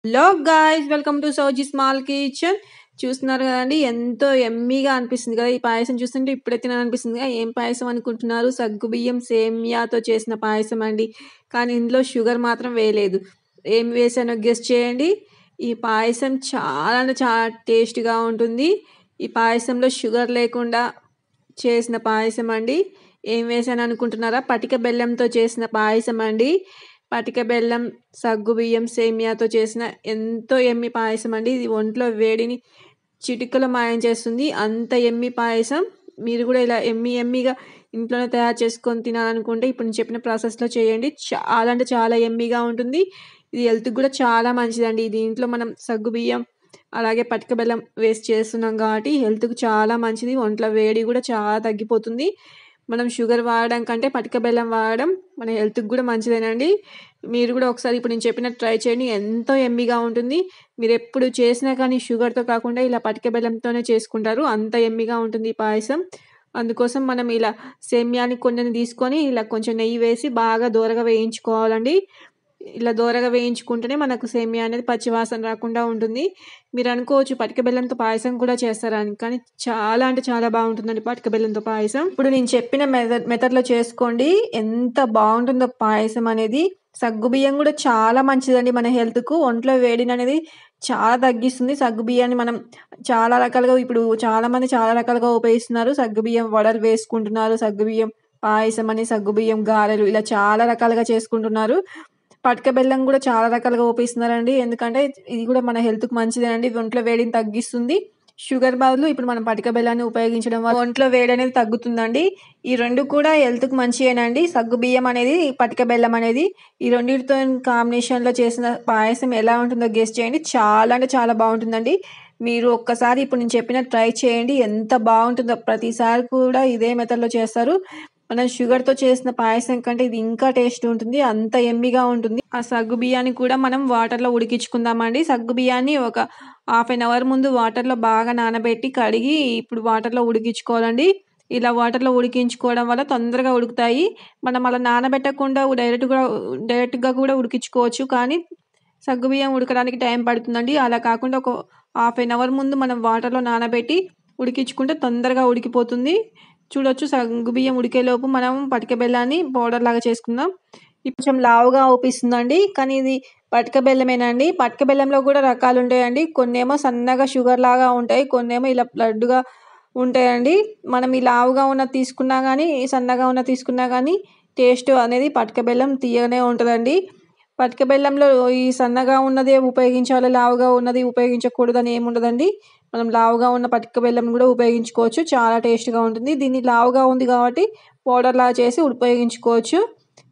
Hello guys, welcome to Sowji small kitchen. చూస్తున్నారు కదండి, ఎంతో ఎమ్మీగా అనిపిస్తుంది కదా. ఈ పాయసం చూస్తుంటే ఇప్పుడే తినాలనిపిస్తుంది కదా. ఏం పాయసం అనుకుంటున్నారు? సగ్గుబియ్యం సేమియాతో చేసిన పాయసం అండి. కానీ ఇందులో షుగర్ మాత్రం వేయలేదు. ఏం వేసానో గెస్ చేయండి. ఈ పాయసం చాలా అంటే చాలా టేస్ట్గా ఉంటుంది. ఈ పాయసంలో షుగర్ లేకుండా చేసిన పాయసం అండి. ఏం వేసాను అనుకుంటున్నారా? పటిక బెల్లంతో చేసిన పాయసం అండి. పటిక బెల్లం, సగ్గుబియ్యం, సేమియాతో చేసిన ఎంతో ఎమ్మి పాయసం అండి. ఇది ఒంట్లో వేడిని చిటికలో మాయం చేస్తుంది. అంత ఎమ్మి పాయసం. మీరు కూడా ఇలా ఎమ్మి ఎమ్మిగా ఇంట్లోనే తయారు చేసుకొని తినాలనుకుంటే ఇప్పుడు నేను చెప్పిన ప్రాసెస్లో చేయండి. చాలా అంటే చాలా ఎమ్మిగా ఉంటుంది. ఇది హెల్త్కి కూడా చాలా మంచిదండి. దీంట్లో మనం సగ్గుబియ్యం అలాగే పటిక బెల్లం వేస్ట్ చేస్తున్నాం కాబట్టి హెల్త్‌కి చాలా మంచిది. ఒంట్లో వేడి కూడా చాలా తగ్గిపోతుంది. మనం షుగర్ వాడడం కంటే పటిక బెల్లం వాడడం మన హెల్త్‌కి కూడా మంచిదేనండి. మీరు కూడా ఒకసారి ఇప్పుడు నేను చెప్పినట్టు ట్రై చేయండి. ఎంతో యమ్మీగా ఉంటుంది. మీరెప్పుడు చేసినా కానీ షుగర్‌తో కాకుండా ఇలా పటిక బెల్లంతోనే చేసుకుంటారు. అంత యమ్మీగా ఉంటుంది ఈ పాయసం. అందుకోసం మనం ఇలా సేమ్యాని కొన్నిని తీసుకొని ఇలా కొంచెం నెయ్యి వేసి బాగా దోరగా వేయించుకోవాలండి. ఇలా దోరగా వేయించుకుంటేనే మనకు సేమియా అనేది పచ్చి వాసన రాకుండా ఉంటుంది. మీరు అనుకోవచ్చు పటిక బెల్లంతో పాయసం కూడా చేస్తారా అని. కానీ చాలా అంటే చాలా బాగుంటుందండి పటిక బెల్లంతో పాయసం. ఇప్పుడు నేను చెప్పిన మెథడ్‌లో చేసుకోండి. ఎంత బాగుంటుందో పాయసం అనేది. సగ్గుబియ్యం కూడా చాలా మంచిదండి మన హెల్త్‌కు. ఒంట్లో వేడిననేది చాలా తగ్గిస్తుంది. సగ్గుబియ్యాన్ని మనం చాలా రకాలుగా ఇప్పుడు చాలామంది చాలా రకాలుగా ఉపయోగిస్తున్నారు. సగ్గుబియ్యం వడలు వేసుకుంటున్నారు. సగ్గుబియ్యం పాయసం అని, సగ్గుబియ్యం గారెలు ఇలా చాలా రకాలుగా చేసుకుంటున్నారు. పటిక బెల్లం కూడా చాలా రకాలుగా ఉపయోగిస్తున్నారండి. ఎందుకంటే ఇది కూడా మన హెల్త్‌కి మంచిదేనండి. ఒంట్లో వేడిని తగ్గిస్తుంది. షుగర్ బదులు ఇప్పుడు మనం పటిక బెల్లాన్ని ఉపయోగించడం వల్ల ఒంట్లో వేడనేది తగ్గుతుందండి. ఈ 2 కూడా హెల్త్‌కి మంచియేనండి. సగ్గుబియ్యం అనేది, పటిక బెల్లం అనేది. ఈ రెండిటితోని కాంబినేషన్‌లో చేసిన పాయసం ఎలా ఉంటుందో గెస్ చేయండి. చాలా అంటే చాలా బాగుంటుందండి. మీరు ఒక్కసారి ఇప్పుడు నేను చెప్పినట్టు ట్రై చేయండి. ఎంత బాగుంటుందో. ప్రతిసారి కూడా ఇదే మెథడ్‌లో చేస్తారు. మనం షుగర్‌తో చేసిన పాయసం కంటే ఇది ఇంకా టేస్ట్ ఉంటుంది. అంత యమ్మీగా ఉంటుంది. ఆ సగ్గుబియ్యాన్ని కూడా మనం వాటర్‌లో ఉడికించుకుందామండి. సగ్గుబియ్యాన్ని ఒక హాఫ్ ఎన్ అవర్ ముందు వాటర్‌లో బాగా నానబెట్టి, కడిగి ఇప్పుడు వాటర్‌లో ఉడికించుకోవాలండి. ఇలా వాటర్‌లో ఉడికించుకోవడం వల్ల తొందరగా ఉడుకుతాయి. మనం అలా నానబెట్టకుండా డైరెక్ట్‌గా కూడా ఉడికించుకోవచ్చు. కానీ సగ్గుబియ్యం ఉడకడానికి టైం పడుతుందండి. అలా కాకుండా ఒక హాఫ్ ఎన్ అవర్ ముందు మనం వాటర్‌లో నానబెట్టి ఉడికించుకుంటే తొందరగా ఉడికిపోతుంది. చూడొచ్చు సగ్గుబియ్యం ఉడికేలోపు మనం పటిక బెల్లాన్ని పౌడర్ లాగా చేసుకుందాం. ఇది కొంచెం లావుగా అవుపిస్తుందండి. కానీ ఇది పటిక బెల్లమేనండి. పటిక బెల్లంలో కూడా రకాలుంటాయండి. కొన్నేమో సన్నగా షుగర్ లాగా ఉంటాయి. కొన్నేమో ఇలా లడ్డుగా ఉంటాయండి. మనం ఈ లావుగా ఉన్నది తీసుకున్నా గానీ, సన్నగా ఉన్నది తీసుకున్నా గానీ టేస్ట్ అనేది పటిక బెల్లం తియ్యగానే ఉంటదండి. పటిక బెల్లంలో ఈ సన్నగా ఉన్నదే ఉపయోగించాలి, లావుగా ఉన్నది ఉపయోగించకూడదని ఏముండదండి. మనం లావుగా ఉన్న పటిక బెల్లం కూడా ఉపయోగించుకోవచ్చు. చాలా టేస్ట్‌గా ఉంటుంది. దీన్ని లావుగా ఉంది కాబట్టి పౌడర్‌లాగా చేసి ఉపయోగించుకోవచ్చు.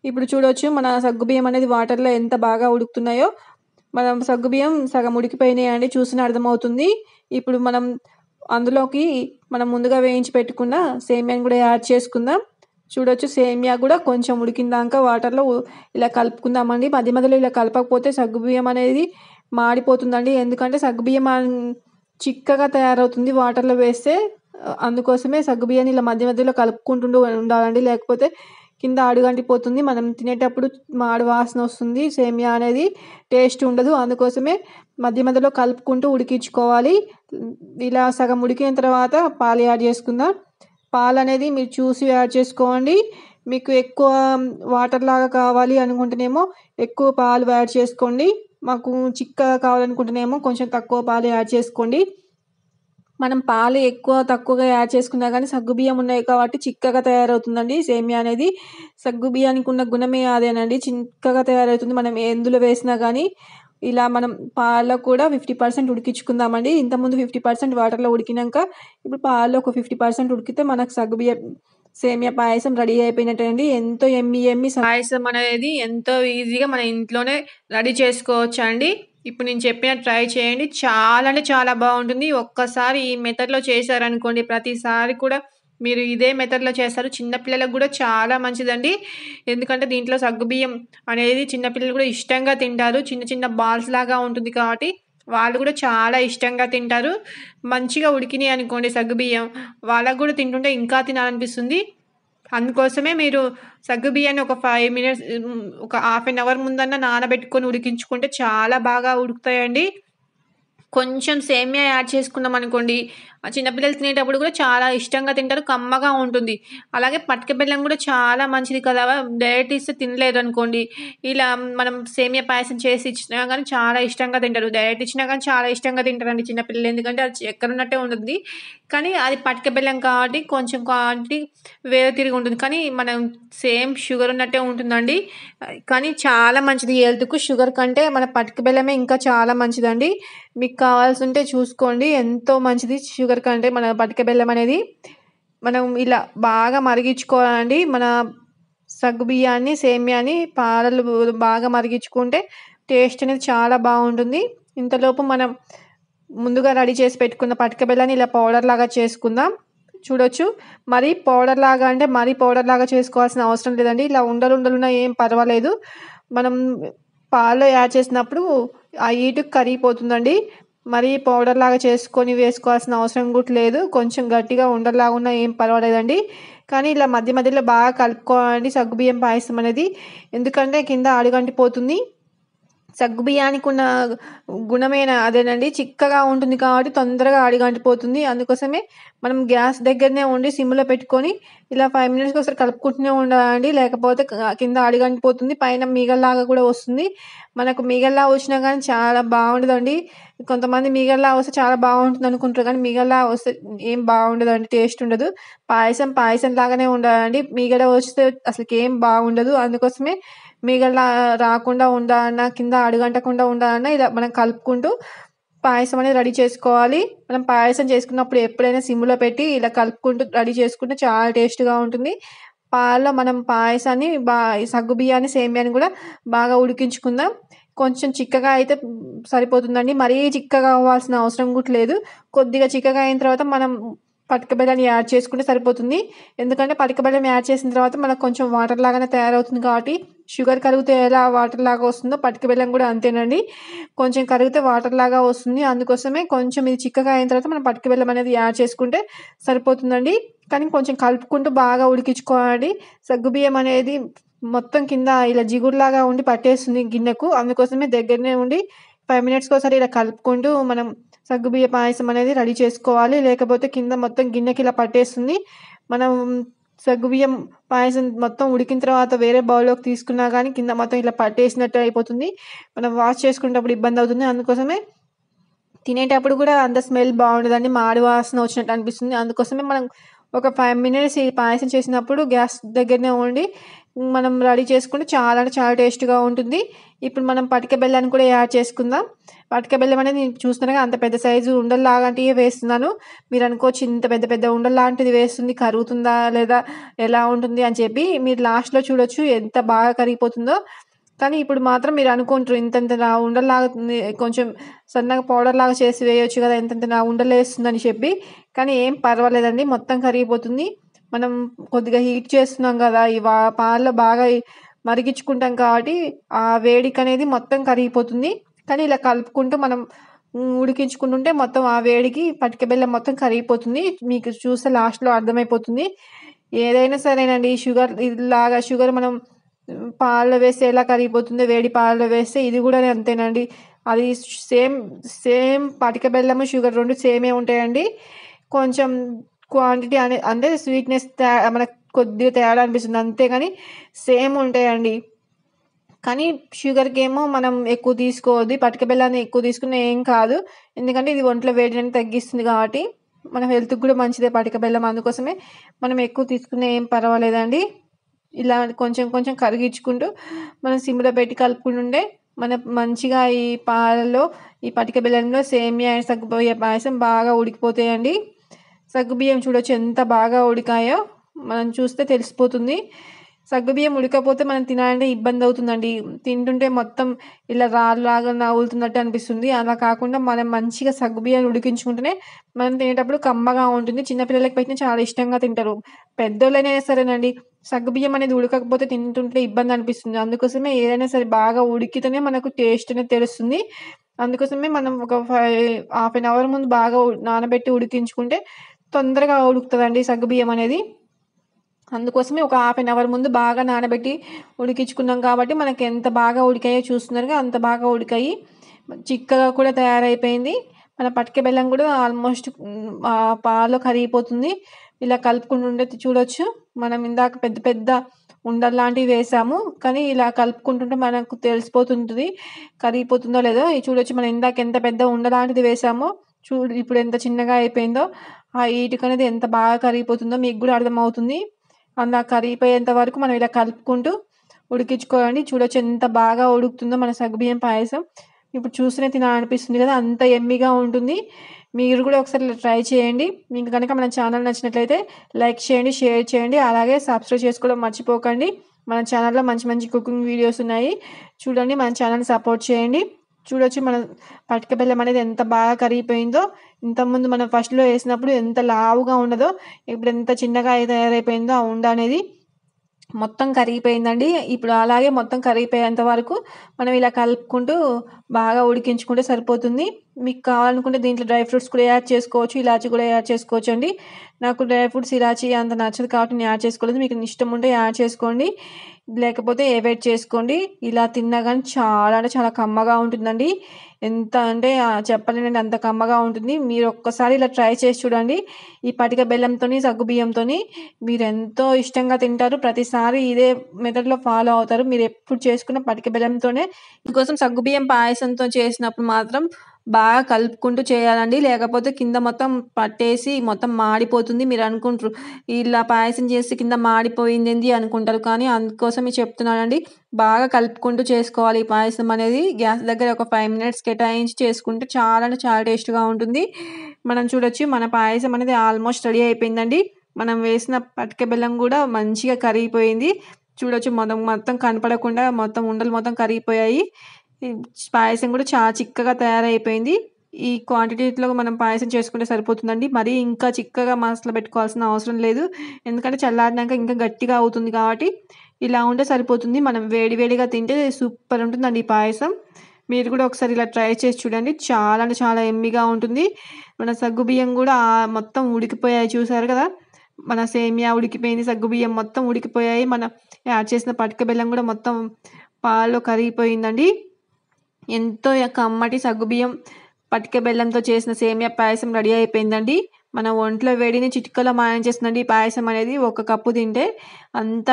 ఇప్పుడు చూడొచ్చు మన సగ్గుబియ్యం అనేది వాటర్‌లో ఎంత బాగా ఉడుకుతున్నాయో. మనం సగ్గుబియ్యం సగం ఉడికిపోయినాయండి. చూస్తేనే అర్థమవుతుంది. ఇప్పుడు మనం అందులోకి మనం ముందుగా వేయించి పెట్టుకున్న సేమియాని కూడా యాడ్ చేసుకుందాం. చూడొచ్చు సేమియా కూడా కొంచెం ఉడికిందాక వాటర్‌లో ఇలా కలుపుకుందామండి. మధ్య మధ్యలో ఇలా కలపకపోతే సగ్గుబియ్యం అనేది మాడిపోతుందండి. ఎందుకంటే సగ్గుబియ్యం చిక్కగా తయారవుతుంది వాటర్‌లో వేస్తే. అందుకోసమే సగ్గుబియ్యాన్ని ఇలా మధ్య మధ్యలో కలుపుకుంటుంటూ ఉండాలండి. లేకపోతే కింద అడుగంటిపోతుంది. మనం తినేటప్పుడు మాడు వాసన వస్తుంది. సేమియా అనేది టేస్ట్ ఉండదు. అందుకోసమే మధ్య మధ్యలో కలుపుకుంటూ ఉడికించుకోవాలి. ఇలా సగం ఉడికిన తర్వాత పాలు యాడ్ చేసుకుందాం. పాలనేది మీరు చూసి యాడ్ చేసుకోండి. మీకు ఎక్కువ వాటర్‌లాగా కావాలి అనుకుంటేనేమో ఎక్కువ పాలు యాడ్ చేసుకోండి. మాకు చిక్కగా కావాలనుకుంటేనేమో కొంచెం తక్కువ పాలు యాడ్ చేసుకోండి. మనం పాలు ఎక్కువ, తక్కువగా యాడ్ చేసుకున్నా గానీ సగ్గుబియ్యం ఉన్నాయి కాబట్టి చిక్కగా తయారవుతుందండి సేమియా అనేది. సగ్గుబియ్యానికి ఉన్న గుణమే అదేనండి. చిక్కగా తయారవుతుంది. మనం ఎందులో వేసినా గానీ. ఇలా మనం పాలలో కూడా 50% ఉడికించుకుందామండి. ఇంతకుముందు 50% వాటర్‌లో ఉడికినంక ఇప్పుడు పాలలో ఒక 50% ఉడికితే మనకు సగ్గుబియ్యం సేమియా పాయసం రెడీ అయిపోయినట్టే అండి. ఎంతో యమ్మీ యమ్మీ పాయసం అనేది ఎంతో ఈజీగా మన ఇంట్లోనే రెడీ చేసుకోవచ్చండి. ఇప్పుడు నేను చెప్పినట్టు ట్రై చేయండి. చాలా అంటే చాలా బాగుంటుంది. ఒక్కసారి ఈ మెథడ్‌లో చేశారనుకోండి ప్రతిసారి కూడా మీరు ఇదే మెథడ్‌లో చేస్తారు. చిన్న పిల్లలకు కూడా చాలా మంచిదండి. ఎందుకంటే దీంట్లో సగ్గుబియ్యం అనేది చిన్న పిల్లలు కూడా ఇష్టంగా తింటారు. చిన్న చిన్న బాల్స్ లాగా ఉంటుంది కాబట్టి వాళ్ళు కూడా చాలా ఇష్టంగా తింటారు. మంచిగా ఉడికినాయి అనుకోండి సగ్గుబియ్యం, వాళ్ళకి కూడా తింటుంటే ఇంకా తినాలనిపిస్తుంది. అందుకోసమే మీరు సగ్గుబియ్యాన్ని ఒక 5 మినిట్స్ ఒక హాఫ్ ఎన్ అవర్ ముందన్నా నానబెట్టుకొని ఉడికించుకుంటే చాలా బాగా ఉడుకుతాయండి. కొంచెం సేమియా యాడ్ చేసుకున్నామనుకోండి, చిన్న పిల్లలు తినేటప్పుడు కూడా చాలా ఇష్టంగా తింటారు. కమ్మగా ఉంటుంది. అలాగే పటిక బెల్లం కూడా చాలా మంచిది కదా! డైరెక్ట్ ఇస్తే తినలేదనుకోండి, ఇలా మనం సేమియా పాయసం చేసి ఇచ్చినా గానీ చాలా ఇష్టంగా తింటారు. డైరెక్ట్ ఇచ్చినా గానీ చాలా ఇష్టంగా తింటారండి చిన్న పిల్లలు. ఎందుకంటే అది చక్కెర ఉన్నట్టే ఉంటుంది. కానీ అది పటిక బెల్లం కాబట్టి కొంచెం క్వాంటిటీ వేరే తిరిగుంటుంది. కానీ మనం సేమ్ షుగర్ ఉన్నట్టే ఉంటుందండి. కానీ చాలా మంచిది హెల్త్‌కు. షుగర్ కంటే మన పటిక బెల్లమే ఇంకా చాలా మంచిదండి. మీకు కావాల్సుంటే చూసుకోండి. ఎంతో మంచిది షుగర్ కంటే మన పటిక బెల్లం అనేది. మనం ఇలా బాగా మరిగిచ్చుకోవాలండి. మన సగ్గుబియ్యాన్ని, సేమ్యాని పాలలు బాగా మరిగిచ్చుకుంటే టేస్ట్ అనేది చాలా బావుంటుంది. ఇంతలోపు మనం ముందుగా రెడీ చేసి పెట్టుకున్న పటిక బెల్లాన్ని ఇలా పౌడర్‌లాగా చేసుకుందాం. చూడొచ్చు. మరీ పౌడర్‌లాగా అంటే మరీ పౌడర్‌లాగా చేసుకోవాల్సిన అవసరం లేదండి. ఇలా ఉండలుండలున్నా ఏం పర్వాలేదు. మనం పాలలో యాడ్ చేసినప్పుడు ఆ హీటుకి కరిగిపోతుందండి. మరీ పౌడర్‌లాగా చేసుకొని వేసుకోవాల్సిన అవసరం గూడా లేదు. కొంచెం గట్టిగా ఉండల్లాగా ఉన్నా ఏం పర్వాలేదండి. కానీ ఇలా మధ్య మధ్యలో బాగా కలుపుకోవాలండి సగ్గుబియ్యం పాయసం అనేది. ఎందుకంటే కింద అడుగంటిపోతుంది. సగ్గుబియ్యానికున్న గుణమేన అదేనండి. చిక్కగా ఉంటుంది కాబట్టి తొందరగా అడుగంటిపోతుంది. అందుకోసమే మనం గ్యాస్ దగ్గరనే ఉండి సిమ్‌లో పెట్టుకొని ఇలా 5 మినిట్స్‌కొకసారి కలుపుకుంటూనే ఉండాలండి. లేకపోతే కింద అడుగంటిపోతుంది. పైన మీగల్లాగా కూడా వస్తుంది. మనకు మీగల్లా వచ్చినా గానీ చాలా బావుండదండి. కొంతమంది మీగల్లా వస్తే చాలా బావుంటుందనుకుంటారు కానీ మీగల్లా వస్తే ఏం బావుండదండి. టేస్ట్ ఉండదు. పాయసం పాయసం లాగానే ఉండాలండి. మీగడ వస్తే అసలకేం బాగుండదు. అందుకోసమే మీగడ రాకుండా ఉండాలన్నా, కింద అడుగంటకుండా ఉండాలన్నా ఇలా మనం కలుపుకుంటూ పాయసం అనేది రెడీ చేసుకోవాలి. మనం పాయసం చేసుకున్నప్పుడు ఎప్పుడైనా సిమ్‌లో పెట్టి ఇలా కలుపుకుంటూ రెడీ చేసుకుంటే చాలా టేస్ట్‌గా ఉంటుంది. పాలలో మనం పాయసాన్ని ఈ సగ్గుబియ్యాన్ని, సేమ్యాన్ని గూడా బాగా ఉడికించుకుందాం. కొంచెం చిక్కగా అయితే సరిపోతుందండి. మరీ చిక్కగా అవ్వాల్సిన అవసరం గూడా లేదు. కొద్దిగా చిక్కగా అయిన తర్వాత మనం పటిక బెల్లాన్ని యాడ్ చేసుకుంటే సరిపోతుంది. ఎందుకంటే పటిక బెల్లం యాడ్ చేసిన తర్వాత మనకు కొంచెం వాటర్ లాగానే తయారవుతుంది కాబట్టి, షుగర్ కరిగితే ఎలా వాటర్ లాగా వస్తుందో పటిక బెల్లం గూడా అంతేనండి. కొంచెం కరిగితే వాటర్ లాగా వస్తుంది. అందుకోసమే కొంచెం ఇది చిక్కగా అయిన తర్వాత మనం పటిక బెల్లం అనేది యాడ్ చేసుకుంటే సరిపోతుందండి. కానీ కొంచెం కలుపుకుంటూ బాగా ఉడికించుకోవాలండి. సగ్గుబియ్యం అనేది మొత్తం కింద ఇలా జిగురులాగా ఉండి పట్టేస్తుంది గిన్నెకు. అందుకోసమే దగ్గరనే ఉండి 5 మినిట్స్‌కోసారి ఇలా కలుపుకుంటూ మనం సగ్గుబియ్య పాయసం అనేది రెడీ చేసుకోవాలి. లేకపోతే కింద మొత్తం గిన్నెకి ఇలా పట్టేస్తుంది. మనం సగ్గుబియ్యం పాయసం మొత్తం ఉడికిన తర్వాత వేరే బౌల్‌లోకి తీసుకున్నా గానీ కింద మొత్తం ఇట్లా పట్టేసినట్టు అయిపోతుంది. మనం వాష్ చేసుకునేటప్పుడు ఇబ్బందవుతుంది. అందుకోసమే తినేటప్పుడు గూడా అంత స్మెల్ బావుండదండి. మాడి వాసన వచ్చినట్టు అనిపిస్తుంది. అందుకోసమే మనం ఒక 5 మినిట్స్ ఈ పాయసం చేసినప్పుడు గ్యాస్ దగ్గరనే ఉండి మనం రెడీ చేసుకుంటే చాలా అంటే చాలా టేస్ట్‌గా ఉంటుంది. ఇప్పుడు మనం పటిక బెల్లాన్ని కూడా యాడ్ చేసుకుందాం. పటిక బెల్లం అనేది నేను చూస్తున్నారుగా అంత పెద్ద సైజు ఉండల్లాంటియే వేస్తున్నాను. మీరనుకోవచ్చు ఇంత పెద్ద పెద్ద ఉండల్లాంటిది వేస్తుంది కరుగుతుందా? లేదా? ఎలా ఉంటుంది? అని చెప్పి మీరు లాస్ట్‌లో చూడొచ్చు ఎంత బాగా కరిగిపోతుందో. కానీ ఇప్పుడు మాత్రం మీరనుకుంటారు ఇంతింత ఉండల్లాగా కొంచెం సన్నగా పౌడర్‌లాగా చేసి వేయొచ్చు గదా! ఇంతింత ఉండలేస్తుందని చెప్పి. కానీ ఏం పర్వాలేదండి. మొత్తం కరిగిపోతుంది. మనం కొద్దిగా హీట్ చేస్తున్నాం గదా! ఈ పాలలో బాగా మరిగిచ్చుకుంటాం కాబట్టి, ఆ వేడికనేది మొత్తం కరిగిపోతుంది. కానీ ఇలా కలుపుకుంటూ మనం ఉడికించుకుంటుంటే మొత్తం ఆ వేడికి పటిక బెల్లం మొత్తం కరిగిపోతుంది. మీకు చూస్తే లాస్ట్‌లో అర్థమైపోతుంది. ఏదైనా సరేనండి షుగర్ మనం పాలలో వేస్తే ఎలా కరిగిపోతుందో వేడి పాలలో వేస్తే ఇది గూడా అంతేనండి. అది సేమ్, సేమ్ పటిక బెల్లము, షుగర్ 2 సేమే ఉంటాయండి. కొంచెం క్వాంటిటీ అంటే స్వీట్‌నెస్ మనకు కొద్దిగా తేడా అనిపిస్తుంది. అంతేగాని సేమ్ ఉంటాయండి. కానీ షుగర్‌కేమో మనం ఎక్కువ తీసుకోవద్దు. పటిక బెల్లాన్ని ఎక్కువ తీసుకున్నా ఏం కాదు. ఎందుకంటే ఇది ఒంట్లో వేడిని తగ్గిస్తుంది కాబట్టి, మన హెల్త్‌కి గూడా మంచిదే పటిక బెల్లం. అందుకోసమే మనం ఎక్కువ తీసుకున్నా ఏం పర్వాలేదండి. ఇలా కొంచెం కొంచెం కరిగించుకుంటూ మనం సిమ్‌లో పెట్టి కలుపుకుంటుంటే మంచిగా ఈ పాలలో ఈ పటిక బెల్లంలో సేమియా, సగ్గుబియ్య పాయసం బాగా ఉడికిపోతాయండి. సగ్గుబియ్యం చూడొచ్చు ఎంత బాగా ఉడికాయో మనం చూస్తే తెలిసిపోతుంది. సగ్గుబియ్యం ఉడకపోతే మనం తినాలంటే ఇబ్బందవుతుందండి. తింటుంటే మొత్తం ఇలా రాళ్ళలాగా నములుతున్నట్టు అనిపిస్తుంది. అలా కాకుండా మనం మంచిగా సగ్గుబియ్యాన్ని ఉడికించుకుంటేనే మనం తినేటప్పుడు కమ్మగా ఉంటుంది. చిన్న పిల్లలకి పెట్టినా చాలా ఇష్టంగా తింటారు. పెద్దోళ్ళైనా సరేనండి సగ్గుబియ్యం అనేది ఉడకకపోతే తింటుంటే ఇబ్బందనిపిస్తుంది. అందుకోసమే ఏదైనా సరే బాగా ఉడికితేనే మనకు టేస్ట్ అనేది తెలుస్తుంది. అందుకోసమే మనం ఒక హాఫ్ ఎన్ అవర్ ముందు బాగా నానబెట్టి ఉడికించుకుంటే తొందరగా ఉడుకుతదండి సగ్గుబియ్యం అనేది. అందుకోసమే ఒక హాఫ్ అన్ అవర్ ముందు బాగా నానబెట్టి ఉడికించుకున్నాం కాబట్టి మనకి ఎంత బాగా ఉడికాయో చూస్తున్నారుగా, అంత బాగా ఉడికాయి. చిక్కగా కూడా తయారైపోయింది. మన పటిక బెల్లం కూడా ఆల్మోస్ట్ పాలలో కరిగిపోతుంది. ఇలా కలుపుకుంటుంటే చూడొచ్చు. మనం ఇందాక పెద్ద పెద్ద ఉండల్లాంటివి వేసాము. కానీ ఇలా కలుపుకుంటుంటే మనకు తెలిసిపోతుంటది కరిగిపోతుందో లేదో. చూడొచ్చు మనం ఇందాక ఎంత పెద్ద ఉండలాంటిది వేసామో ఇప్పుడు ఎంత చిన్నగా అయిపోయిందో. ఆ ఈటుకనేది ఎంత బాగా కరిగిపోతుందో మీకు కూడా అర్థమవుతుంది. అలా కరిగిపోయేంత వరకు మనం ఇలా కలుపుకుంటూ ఉడికించుకోవాలండి. చూడొచ్చు ఎంత బాగా ఉడుకుతుందో మన సగ్గుబియ్యం పాయసం. ఇప్పుడు చూస్తేనే తినాలనిపిస్తుంది కదా! అంత యమ్మీగా ఉంటుంది. మీరు కూడా ఒకసారి ఇలా ట్రై చేయండి. మీకు గనక మన ఛానల్ నచ్చినట్లయితే లైక్ చేయండి, షేర్ చేయండి. అలాగే సబ్స్క్రైబ్ చేసుకోవడం మర్చిపోకండి. మన ఛానల్‌లో మంచి మంచి కుకింగ్ వీడియోస్ ఉన్నాయి. చూడండి, మన ఛానల్‌ని సపోర్ట్ చేయండి. చూడొచ్చు మన పటిక బెల్లం అనేది ఎంత బాగా కరిగిపోయిందో. ఇంతకుముందు మనం ఫస్ట్‌లో ఏసినప్పుడు ఎంత లావుగా ఉన్నదో, ఇప్పుడు ఎంత చిన్నగా తయారైపోయిందో ఆ ఉండ అనేది. మొత్తం కరిగిపోయిందండి. ఇప్పుడు అలాగే మొత్తం కరిగిపోయేంత వరకు మనం ఇలా కలుపుకుంటూ బాగా ఉడికించుకుంటే సరిపోతుంది. మీకు కావాలనుకుంటే దీంట్లో డ్రై ఫ్రూట్స్ కూడా యాడ్ చేసుకోవచ్చు. ఇలాచీ కూడా యాడ్ చేసుకోవచ్చండి. నాకు డ్రై ఫ్రూట్స్, ఇలాచీ అంత నచ్చదు కాబట్టి నేను యాడ్ చేసుకోలేదు. మీకు ఇష్టం ఉంటే యాడ్ చేసుకోండి. లేకపోతే అవాయిడ్ చేసుకోండి. ఇలా తిన్నా కానీ చాలా అంటే చాలా కమ్మగా ఉంటుందండి. ఎంత అంటే చెప్పలేనండి, అంత కమ్మగా ఉంటుంది. మీరు ఒక్కసారి ఇలా ట్రై చేసి చూడండి. ఈ పటిక బెల్లంతోని, సగ్గుబియ్యంతోని మీరు ఎంతో ఇష్టంగా తింటారు. ప్రతిసారి ఇదే మెథడ్‌లో ఫాలో అవుతారు. మీరు ఎప్పుడు చేసుకున్న పటిక బెల్లంతోనే. ఇందుకోసం సగ్గుబియ్యం పాయసంతో చేసినప్పుడు మాత్రం బాగా కలుపుకుంటూ చేయాలండి. లేకపోతే కింద మొత్తం పట్టేసి మొత్తం మాడిపోతుంది. మీరు అనుకుంటారు ఇలా పాయసం చేసి కింద మాడిపోయిందేంది అనుకుంటారు. కానీ అందుకోసమే చెప్తున్నానండి. బాగా కలుపుకుంటూ చేసుకోవాలి ఈ పాయసం అనేది. గ్యాస్ దగ్గర ఒక 5 మినిట్స్ కేటాయించి చేసుకుంటే చాలా అంటే చాలా టేస్ట్‌గా ఉంటుంది. మనం చూడొచ్చు మన పాయసం అనేది ఆల్మోస్ట్ రెడీ అయిపోయిందండి. మనం వేసిన పటిక బెల్లం కూడా మంచిగా కరిగిపోయింది. చూడొచ్చు మొత్తం కనపడకుండా మొత్తం ఉండలు మొత్తం కరిగిపోయాయి. ఈ పాయసం కూడా చాలా చిక్కగా తయారైపోయింది. ఈ క్వాంటిటీలో మనం పాయసం చేసుకుంటే సరిపోతుందండి. మరీ ఇంకా చిక్కగా మసల పెట్టుకోవాల్సిన అవసరం లేదు. ఎందుకంటే చల్లారినాక ఇంకా గట్టిగా అవుతుంది కాబట్టి ఇలా ఉంటే సరిపోతుంది. మనం వేడి వేడిగా తింటే సూపర్ ఉంటుందండి ఈ పాయసం. మీరు కూడా ఒకసారి ఇలా ట్రై చేసి చూడండి. చాలా అంటే చాలా యమ్మీగా ఉంటుంది. మన సగ్గుబియ్యం కూడా మొత్తం ఉడికిపోయాయి చూసారు కదా! మన సేమియా ఉడికిపోయింది. సగ్గుబియ్యం మొత్తం ఉడికిపోయాయి. యాడ్ చేసిన పటిక బెల్లం కూడా మొత్తం పాలలో కరిగిపోయిందండి. ఎంతో కమ్మటి సగ్గుబియ్యం, పటిక బెల్లంతో చేసిన సేమియా పాయసం రెడీ అయిపోయిందండి. మన ఒంట్లో వేడిని చిటికలో మాయం చేస్తుందండి ఈ పాయసం అనేది. ఒక కప్పు తింటే అంత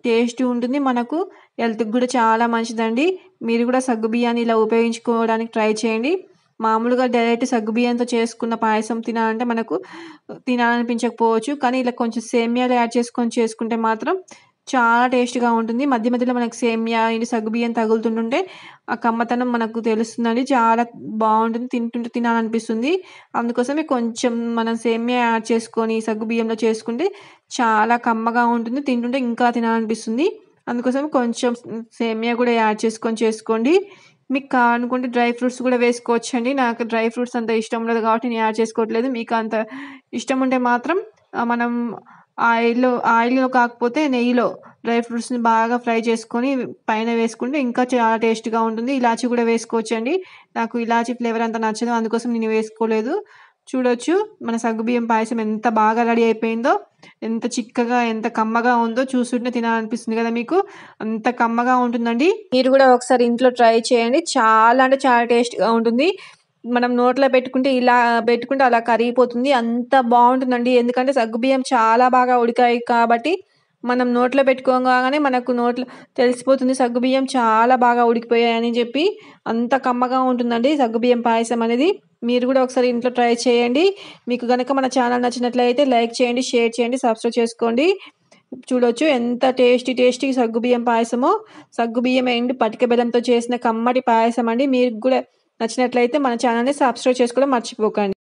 టేస్టీ ఉంటుంది. మనకు హెల్త్‌కి కూడా చాలా మంచిదండి. మీరు కూడా సగ్గుబియ్యాన్ని ఇలా ఉపయోగించుకోవడానికి ట్రై చేయండి. మామూలుగా డైరెక్ట్ సగ్గుబియ్యంతో చేసుకున్న పాయసం తినాలంటే మనకు తినాలనిపించకపోవచ్చు. కానీ ఇలా కొంచెం సేమియాలు యాడ్ చేసుకొని చేసుకుంటే మాత్రం చాలా టేస్ట్‌గా ఉంటుంది. మధ్య మధ్యలో మనకు సేమియా, సగ్గుబియ్యం తగులుతుంటుంటే ఆ కమ్మతనం మనకు తెలుస్తుందండి. చాలా బావుంటుంది. తింటుంటే తినాలనిపిస్తుంది. అందుకోసమే కొంచెం మనం సేమియా యాడ్ చేసుకొని సగ్గుబియ్యంలో చేసుకుంటే చాలా కమ్మగా ఉంటుంది. తింటుంటే ఇంకా తినాలనిపిస్తుంది. అందుకోసం కొంచెం సేమియా కూడా యాడ్ చేసుకొని చేసుకోండి. మీకు కావాలనుకుంటే డ్రై ఫ్రూట్స్ కూడా వేసుకోవచ్చండి. నాకు డ్రై ఫ్రూట్స్ అంత ఇష్టం ఉండదు కాబట్టి నేను యాడ్ చేసుకోవట్లేదు. మీకు అంత ఇష్టం ఉంటే మాత్రం మనం ఆయిల్‌లో కాకపోతే నెయ్యిలో డ్రై ఫ్రూట్స్‌ని బాగా ఫ్రై చేసుకొని పైన వేసుకుంటే ఇంకా చాలా టేస్ట్‌గా ఉంటుంది. ఇలాచీ కూడా వేసుకోవచ్చండి. నాకు ఇలాచీ ఫ్లేవర్ అంత నచ్చదు. అందుకోసం నేను వేసుకోలేదు. చూడొచ్చు మన సగ్గుబియ్యం పాయసం ఎంత బాగా రెడీ అయిపోయిందో. ఎంత చిక్కగా, ఎంత కమ్మగా ఉందో చూస్తుంటే తినాలనిపిస్తుంది కదా మీకు. అంత కమ్మగా ఉంటుందండి. మీరు కూడా ఒకసారి ఇంట్లో ట్రై చేయండి. చాలా అంటే చాలా టేస్ట్‌గా ఉంటుంది. మనం నోట్లో పెట్టుకుంటే అలా కరిగిపోతుంది. అంత బావుంటుందండి. ఎందుకంటే సగ్గుబియ్యం చాలా బాగా ఉడికాయి కాబట్టి మనం నోట్లో పెట్టుకోగానే మనకు నోట్లో తెలిసిపోతుంది సగ్గుబియ్యం చాలా బాగా ఉడికిపోయాయని చెప్పి. అంత కమ్మగా ఉంటుందండి సగ్గుబియ్యం పాయసం అనేది. మీరు కూడా ఒకసారి ఇంట్లో ట్రై చేయండి. మీకు గనక మన ఛానల్ నచ్చినట్లయితే లైక్ చేయండి, షేర్ చేయండి, సబ్స్క్రైబ్ చేసుకోండి. చూడొచ్చు ఎంత టేస్టీ సగ్గుబియ్యం పాయసమో. సగ్గుబియ్యం అండ్ పటిక బెల్లంతో చేసిన కమ్మటి పాయసం అండి. మీకు కూడా నచ్చినట్లయితే మన ఛానల్‌ని సబ్స్క్రైబ్ చేసుకోవడం మర్చిపోకండి.